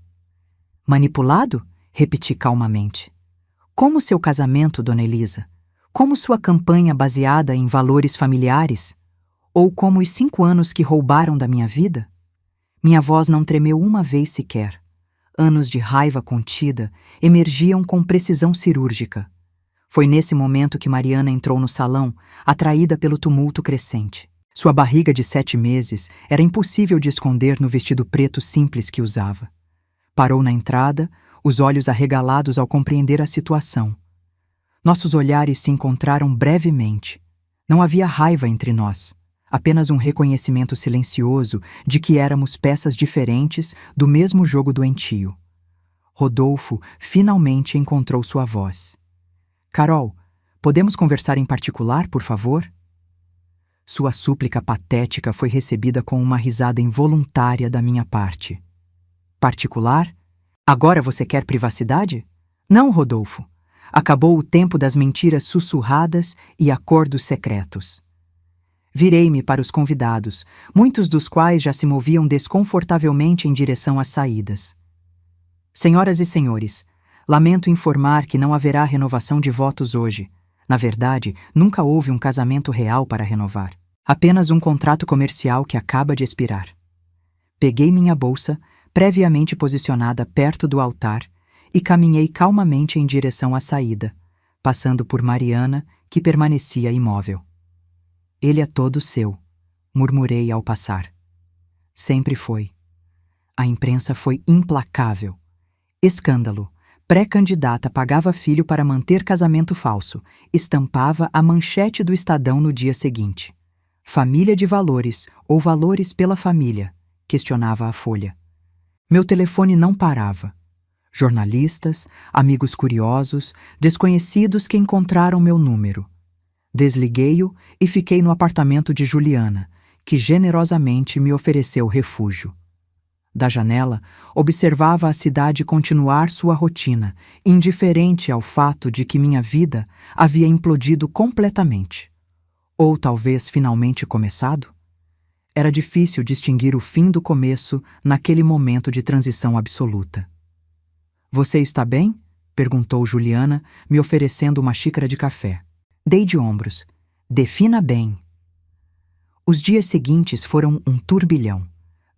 Manipulado? Repeti calmamente. Como seu casamento, Dona Elisa? Como sua campanha baseada em valores familiares? Ou como os 5 anos que roubaram da minha vida? Minha voz não tremeu uma vez sequer. Anos de raiva contida emergiam com precisão cirúrgica. Foi nesse momento que Mariana entrou no salão, atraída pelo tumulto crescente. Sua barriga de 7 meses era impossível de esconder no vestido preto simples que usava. Parou na entrada, os olhos arregalados ao compreender a situação. Nossos olhares se encontraram brevemente. Não havia raiva entre nós. Apenas um reconhecimento silencioso de que éramos peças diferentes do mesmo jogo doentio. Rodolfo finalmente encontrou sua voz. Carol, podemos conversar em particular, por favor? Sua súplica patética foi recebida com uma risada involuntária da minha parte. Particular? Agora você quer privacidade? Não, Rodolfo. Acabou o tempo das mentiras sussurradas e acordos secretos. Virei-me para os convidados, muitos dos quais já se moviam desconfortavelmente em direção às saídas. Senhoras e senhores, lamento informar que não haverá renovação de votos hoje. Na verdade, nunca houve um casamento real para renovar. Apenas um contrato comercial que acaba de expirar. Peguei minha bolsa, previamente posicionada perto do altar, e caminhei calmamente em direção à saída, passando por Mariana, que permanecia imóvel. Ele é todo seu, murmurei ao passar. Sempre foi. A imprensa foi implacável. Escândalo. Pré-candidata pagava filho para manter casamento falso. Estampava a manchete do Estadão no dia seguinte. Família de valores ou valores pela família, questionava a Folha. Meu telefone não parava. Jornalistas, amigos curiosos, desconhecidos que encontraram meu número. Desliguei-o e fiquei no apartamento de Juliana, que generosamente me ofereceu refúgio. Da janela, observava a cidade continuar sua rotina, indiferente ao fato de que minha vida havia implodido completamente. Ou talvez finalmente começado? Era difícil distinguir o fim do começo naquele momento de transição absoluta. Você está bem? Perguntou Juliana, me oferecendo uma xícara de café. Dei de ombros. Defina bem. Os dias seguintes foram um turbilhão.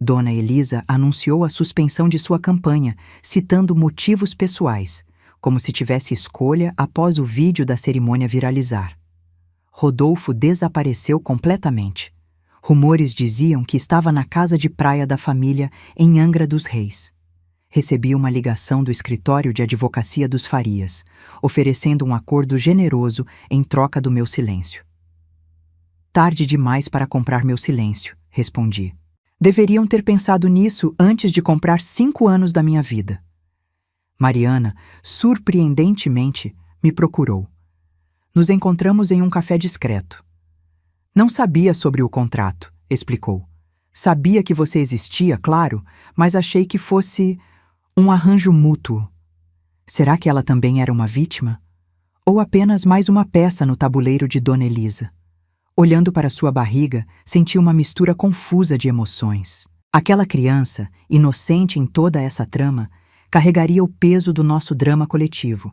Dona Elisa anunciou a suspensão de sua campanha, citando motivos pessoais, como se tivesse escolha após o vídeo da cerimônia viralizar. Rodolfo desapareceu completamente. Rumores diziam que estava na casa de praia da família em Angra dos Reis. Recebi uma ligação do escritório de advocacia dos Farias, oferecendo um acordo generoso em troca do meu silêncio. Tarde demais para comprar meu silêncio, respondi. Deveriam ter pensado nisso antes de comprar 5 anos da minha vida. Mariana, surpreendentemente, me procurou. Nos encontramos em um café discreto. Não sabia sobre o contrato, explicou. Sabia que você existia, claro, mas achei que fosse um arranjo mútuo. Será que ela também era uma vítima? Ou apenas mais uma peça no tabuleiro de Dona Elisa? Olhando para sua barriga, senti uma mistura confusa de emoções. Aquela criança, inocente em toda essa trama, carregaria o peso do nosso drama coletivo.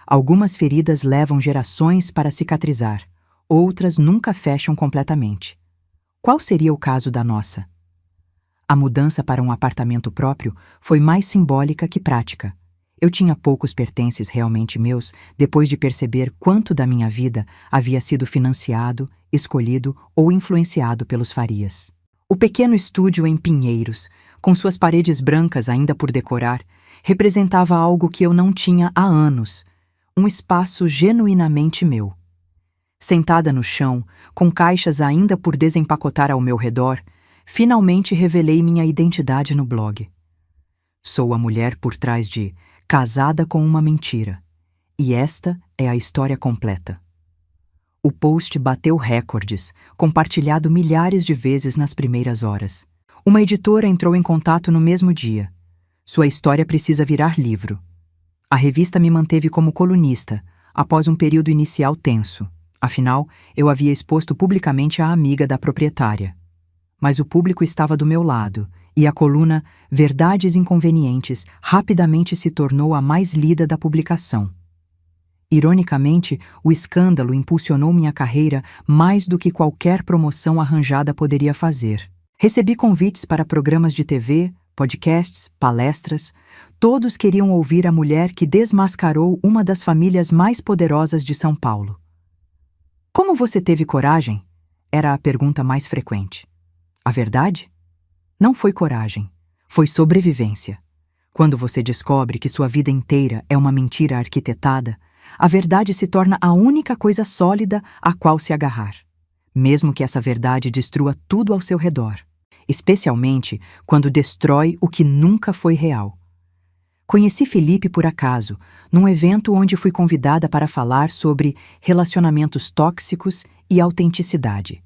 Algumas feridas levam gerações para cicatrizar, outras nunca fecham completamente. Qual seria o caso da nossa? A mudança para um apartamento próprio foi mais simbólica que prática. Eu tinha poucos pertences realmente meus depois de perceber quanto da minha vida havia sido financiado, escolhido ou influenciado pelos Farias. O pequeno estúdio em Pinheiros, com suas paredes brancas ainda por decorar, representava algo que eu não tinha há anos, um espaço genuinamente meu. Sentada no chão, com caixas ainda por desempacotar ao meu redor, finalmente revelei minha identidade no blog. Sou a mulher por trás de Casada com uma Mentira, e esta é a história completa. O post bateu recordes, compartilhado milhares de vezes nas primeiras horas. Uma editora entrou em contato no mesmo dia. Sua história precisa virar livro. A revista me manteve como colunista, após um período inicial tenso. Afinal, eu havia exposto publicamente a amiga da proprietária. Mas o público estava do meu lado, e a coluna Verdades Inconvenientes rapidamente se tornou a mais lida da publicação. Ironicamente, o escândalo impulsionou minha carreira mais do que qualquer promoção arranjada poderia fazer. Recebi convites para programas de TV, podcasts, palestras. Todos queriam ouvir a mulher que desmascarou uma das famílias mais poderosas de São Paulo. Como você teve coragem? Era a pergunta mais frequente. A verdade? Não foi coragem, foi sobrevivência. Quando você descobre que sua vida inteira é uma mentira arquitetada, a verdade se torna a única coisa sólida a qual se agarrar, mesmo que essa verdade destrua tudo ao seu redor, especialmente quando destrói o que nunca foi real. Conheci Felipe por acaso, num evento onde fui convidada para falar sobre relacionamentos tóxicos e autenticidade.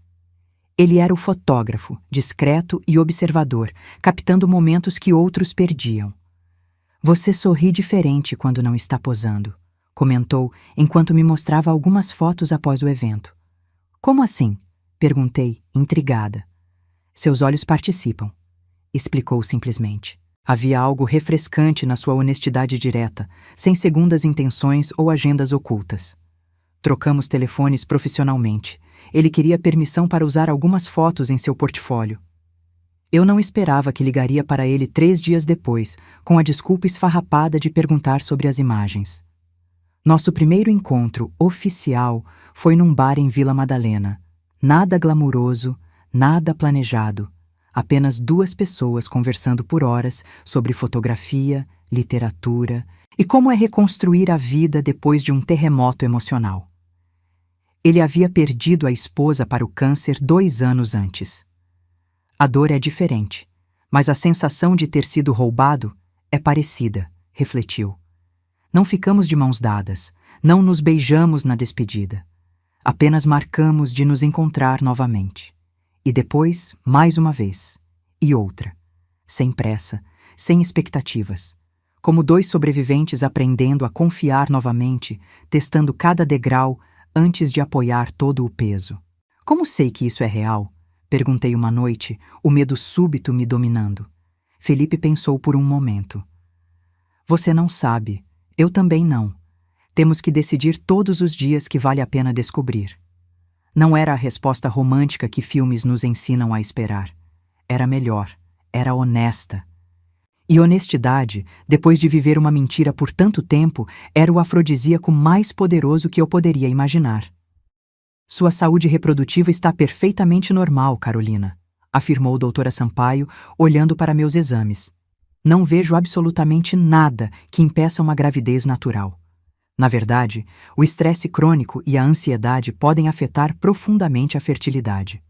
Ele era o fotógrafo, discreto e observador, captando momentos que outros perdiam. Você sorri diferente quando não está posando, comentou enquanto me mostrava algumas fotos após o evento. Como assim? Perguntei, intrigada. Seus olhos participam, explicou simplesmente. Havia algo refrescante na sua honestidade direta, sem segundas intenções ou agendas ocultas. Trocamos telefones profissionalmente. Ele queria permissão para usar algumas fotos em seu portfólio. Eu não esperava que ligaria para ele 3 dias depois, com a desculpa esfarrapada de perguntar sobre as imagens. Nosso primeiro encontro oficial foi num bar em Vila Madalena. Nada glamuroso, nada planejado. Apenas 2 pessoas conversando por horas sobre fotografia, literatura e como é reconstruir a vida depois de um terremoto emocional. Ele havia perdido a esposa para o câncer 2 anos antes. A dor é diferente, mas a sensação de ter sido roubado é parecida, refletiu. Não ficamos de mãos dadas, não nos beijamos na despedida. Apenas marcamos de nos encontrar novamente. E depois, mais uma vez. E outra. Sem pressa, sem expectativas. Como 2 sobreviventes aprendendo a confiar novamente, testando cada degrau antes de apoiar todo o peso. Como sei que isso é real? Perguntei uma noite, o medo súbito me dominando. Felipe pensou por um momento. Você não sabe, eu também não. Temos que decidir todos os dias que vale a pena descobrir. Não era a resposta romântica que filmes nos ensinam a esperar. Era melhor, era honesta. E honestidade, depois de viver uma mentira por tanto tempo, era o afrodisíaco mais poderoso que eu poderia imaginar. Sua saúde reprodutiva está perfeitamente normal, Carolina, afirmou doutora Sampaio, olhando para meus exames. Não vejo absolutamente nada que impeça uma gravidez natural. Na verdade, o estresse crônico e a ansiedade podem afetar profundamente a fertilidade.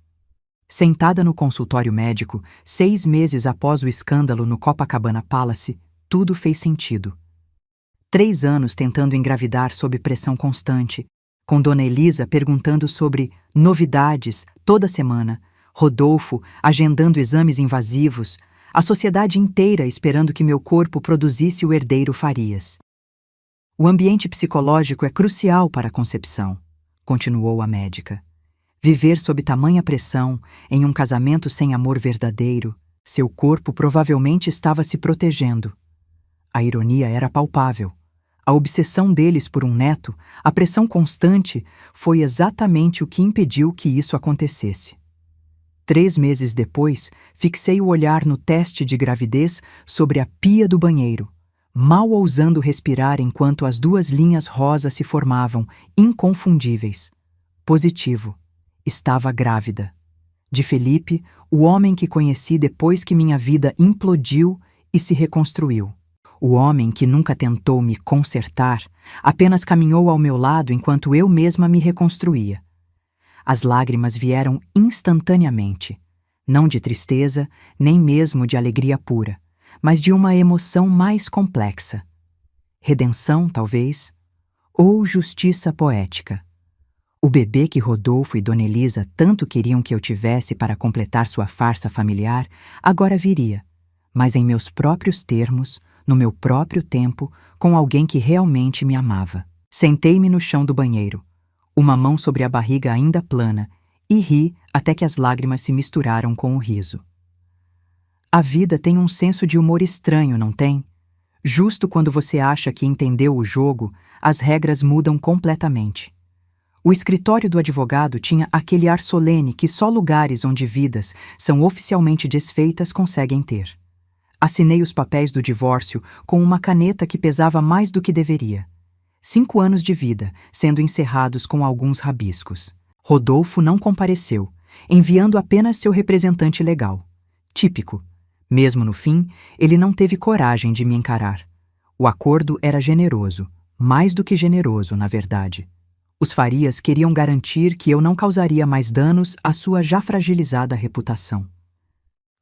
Sentada no consultório médico, 6 meses após o escândalo no Copacabana Palace, tudo fez sentido. 3 anos tentando engravidar sob pressão constante, com Dona Elisa perguntando sobre novidades toda semana, Rodolfo agendando exames invasivos, a sociedade inteira esperando que meu corpo produzisse o herdeiro Farias. O ambiente psicológico é crucial para a concepção, continuou a médica. Viver sob tamanha pressão, em um casamento sem amor verdadeiro, seu corpo provavelmente estava se protegendo. A ironia era palpável. A obsessão deles por um neto, a pressão constante, foi exatamente o que impediu que isso acontecesse. 3 meses depois, fixei o olhar no teste de gravidez sobre a pia do banheiro, mal ousando respirar enquanto as 2 linhas rosa se formavam, inconfundíveis. Positivo. Estava grávida. De Felipe, o homem que conheci depois que minha vida implodiu e se reconstruiu. O homem que nunca tentou me consertar, apenas caminhou ao meu lado enquanto eu mesma me reconstruía. As lágrimas vieram instantaneamente, não de tristeza, nem mesmo de alegria pura, mas de uma emoção mais complexa. Redenção, talvez, ou justiça poética. O bebê que Rodolfo e Dona Elisa tanto queriam que eu tivesse para completar sua farsa familiar, agora viria, mas em meus próprios termos, no meu próprio tempo, com alguém que realmente me amava. Sentei-me no chão do banheiro, uma mão sobre a barriga ainda plana, e ri até que as lágrimas se misturaram com o riso. A vida tem um senso de humor estranho, não tem? Justo quando você acha que entendeu o jogo, as regras mudam completamente. O escritório do advogado tinha aquele ar solene que só lugares onde vidas são oficialmente desfeitas conseguem ter. Assinei os papéis do divórcio com uma caneta que pesava mais do que deveria. 5 anos de vida, sendo encerrados com alguns rabiscos. Rodolfo não compareceu, enviando apenas seu representante legal. Típico. Mesmo no fim, ele não teve coragem de me encarar. O acordo era generoso, mais do que generoso, na verdade. Os Farias queriam garantir que eu não causaria mais danos à sua já fragilizada reputação.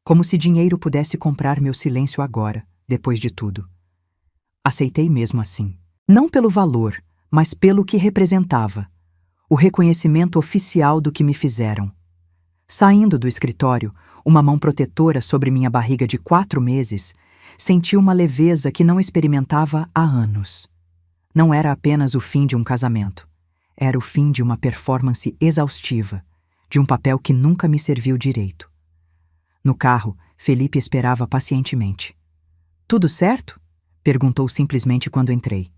Como se dinheiro pudesse comprar meu silêncio agora, depois de tudo. Aceitei mesmo assim. Não pelo valor, mas pelo que representava. O reconhecimento oficial do que me fizeram. Saindo do escritório, uma mão protetora sobre minha barriga de 4 meses, senti uma leveza que não experimentava há anos. Não era apenas o fim de um casamento. Era o fim de uma performance exaustiva, de um papel que nunca me serviu direito. No carro, Felipe esperava pacientemente. "Tudo certo?" perguntou simplesmente quando entrei.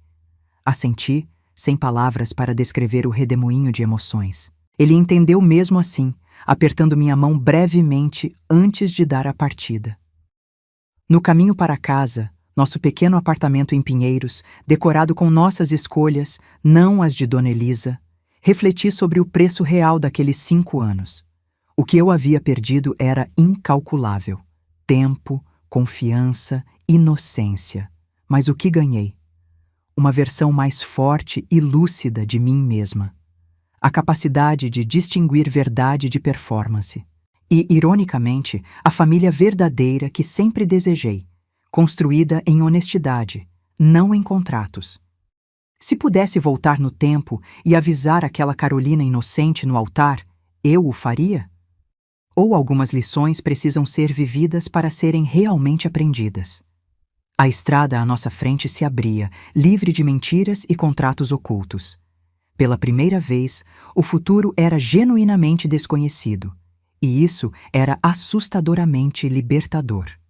Assenti, sem palavras para descrever o redemoinho de emoções. Ele entendeu mesmo assim, apertando minha mão brevemente antes de dar a partida. No caminho para casa, nosso pequeno apartamento em Pinheiros, decorado com nossas escolhas, não as de Dona Elisa, refleti sobre o preço real daqueles 5 anos. O que eu havia perdido era incalculável. Tempo, confiança, inocência. Mas o que ganhei? Uma versão mais forte e lúcida de mim mesma. A capacidade de distinguir verdade de performance. E, ironicamente, a família verdadeira que sempre desejei, construída em honestidade, não em contratos. Se pudesse voltar no tempo e avisar aquela Carolina inocente no altar, eu o faria? Ou algumas lições precisam ser vividas para serem realmente aprendidas? A estrada à nossa frente se abria, livre de mentiras e contratos ocultos. Pela primeira vez, o futuro era genuinamente desconhecido. E isso era assustadoramente libertador.